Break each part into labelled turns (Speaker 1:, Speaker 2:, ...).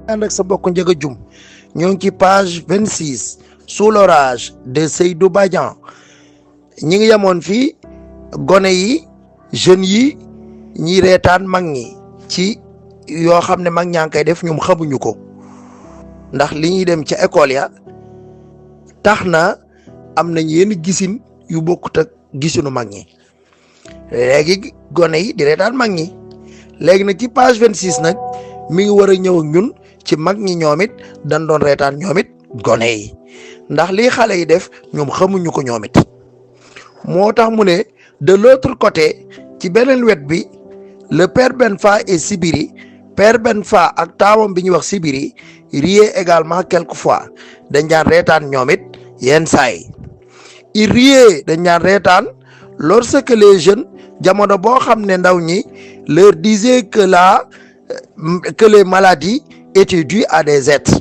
Speaker 1: ànd ak sa bokk Ndiaga Dioum ñoo ngi ci page 26 sous l'orage de Seydou Badian ñi ngi yemoon fii gone yi jeunes yi ñi reetaan mag ñi ci yoo xam ne mag ñaa ngi koy def ñoom xamuñu ko ndax li ñuy dem ca école ya tax na am nañ yenn gisin yu bokkut ak gisinu mag ñi léegi gone yi di reetaan mag ñi léegi nag ci page 26 nag mi ngi war a ñëw ak ñun ci mag ñi ñoom it dañ doon reetaan ñoom it gone yi ndax lii xale yi def ñoom xamuñu ko ñoom it moo tax mu ne de l'autre côté ci beneen wet bi le père Benfa et Sibiri père Benfa ak taawam bi ñuy wax Sibiri riait également quelquefois dañ daan reetaan ñoom it yenn saa yi il riait dañ daan reetaan lorsque les jeunes jamono boo xam ne ndaw ñi leur disait que les maladies étaient dues à des êtres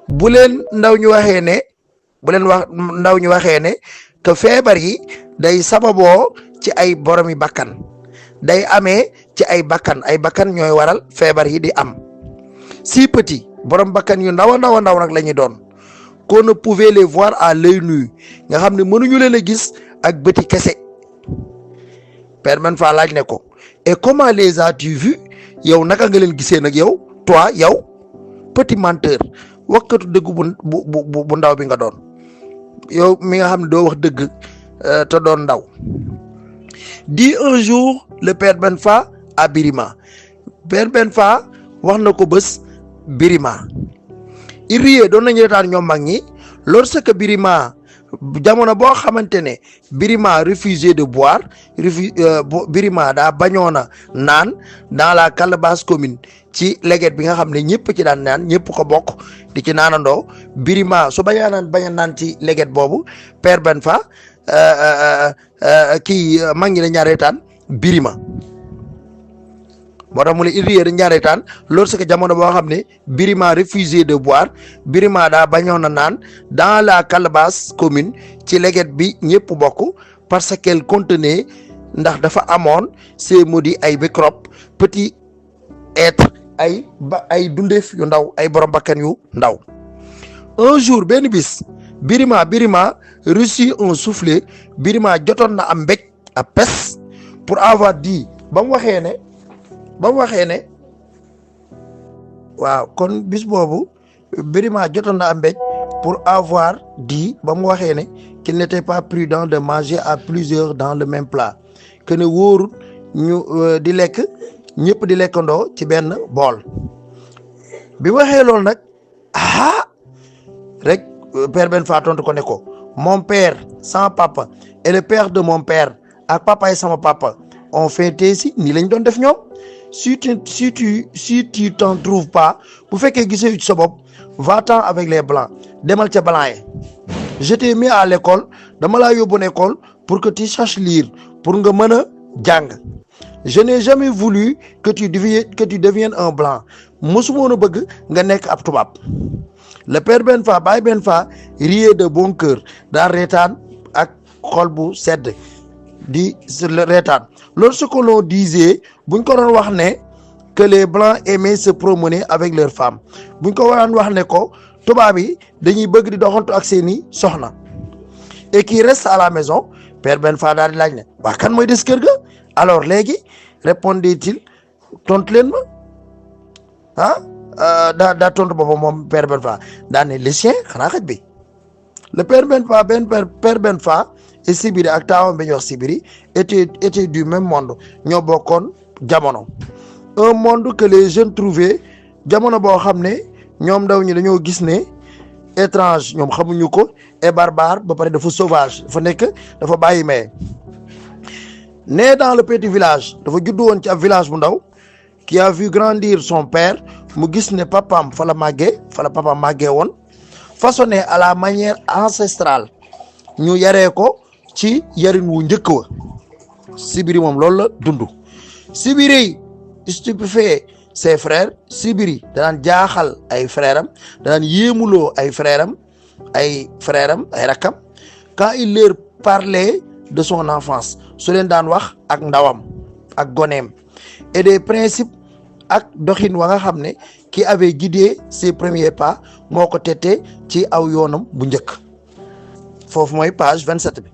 Speaker 1: bu leen ndaw ñu waxee ne ndaw ñu waxee ne que feebar yi day sababoo ci ay boromi bakkan day amee ci ay bakkan ñooy waral feebar yi di am si petit borom bakkan yu ndaw a ndaw nag la ñu doon qu'on ne pouvait les voir à l'œil nu nga xam ne mënuñu leen a gis ak bëti kese Père Benfa laaj ne ko et comment les as-tu vus yow naka nga leen gisee nag yow toi yow petit menteur wakkatu dëgg bu ndaw bi nga doon yow mi nga xam ne doo wax dëgg te doon ndaw dit un jour le père Benfa à Birima père Benfa wax na ko bés Birima il riait doon nañu retaan ñoom mag ñi lorsque Birima jamono boo xamante ne Birima refusait de boire Birima daa bañoona naan dans la calebasse commune ci leget bi nga xam ne ñëpp ci daan naan ñëpp ko bokk di ci naanandoo Birima su bañ a naan ci leget boobu père Benfa mag ñi dañ ñaar reetaan Birima moo tax mu ne il riait dañ ñaar reetaan lorsque jamono boo xam ne Birima refusait de boire Birima daa bañoon a naan dans la calebasse commune ci leget bi ñëpp bokk parce qu'elle contenait ndax dafa amoon ces maudits ay microbes petits êtres ay dundeef yu ndaw ay borom bakkan yu ndaw un jour benn bis Birima reçut un soufflet Birima jotoon na am mbéj a pes pour avoir dit ba mu waxee ne waaw kon bis boobu Birima jotoon na am mbéj pour avoir dit ba mu waxee ne qu'il n'était pas prudent de manger à plusieurs dans le même plat que ne wóorut ñu di lekk ñëpp di lekkandoo ci benn bool bi waxee loolu nag rek père Benfa tontu ko ne ko mon père sans papa et le père de mon père ak papa yi sama papa on fait ainsi nii lañ doon def ñoom si tu t'en trouves pas bu fekkee gisee ci sa bopp va-t'en avec les blancs demal ca blanc yi je t'ai mis à l'école dama laa yóbbu école pour que tu saches lire pour nga mën a jàng je n'ai jamais voulu que tu deviennes un blanc mosuma woon a bëgg nga nekk ab tubaab le père Benfa baay Benfa riait de bon cœur daan reetaan ak xol bu sedd di reetaan lorsque l'on disait buñ ko doon wax ne que les blancs aimaient se promener avec leurs femmes buñ ko waraan wax ne ko tubaab yi dañuy bëgg di doxantu ak seeni soxna et qui reste à la maison père Benfa daal di laaj ne waa kan mooy des kër ga alors léegi répondait-il tontu leen ma daa tontu boppam moom père Benfa daa ne le chien xanaa xaj bi le père Benfa et Sibiri ak taawam bi ñuy wax Sibiri était du même monde ñoo bokkoon jamono un monde que les jeunes trouvaient jamono boo xam ne ñoom ndaw ñi dañoo gis ne étrange ñoom xamuñu ko et barbare ba pare dafa sauvage dafa nekk dafa bàyyi maye né dans le petit village dafa juddu woon ci ab village bu ndaw qui a vu grandir son père mu gis ne papaam fa la papaam màggee woon façonné à la manière ancestrale ñu yaree ko ci yarin wu njëkk wa Sibiri moom loolu la dund Sibiri stupéfait ses frères Sibiri danaan jaaxal ay frères am danaan yéemuloo ay frères am ay rakkam quand il leur parlait de son enfance su leen daan wax ak ndawam ak goneem et des principes ak doxin wa nga xam ne qui avait guidé ses premiers pas moo ko tette ci aw yoonam bu njëkk foofu mooy page 27 bi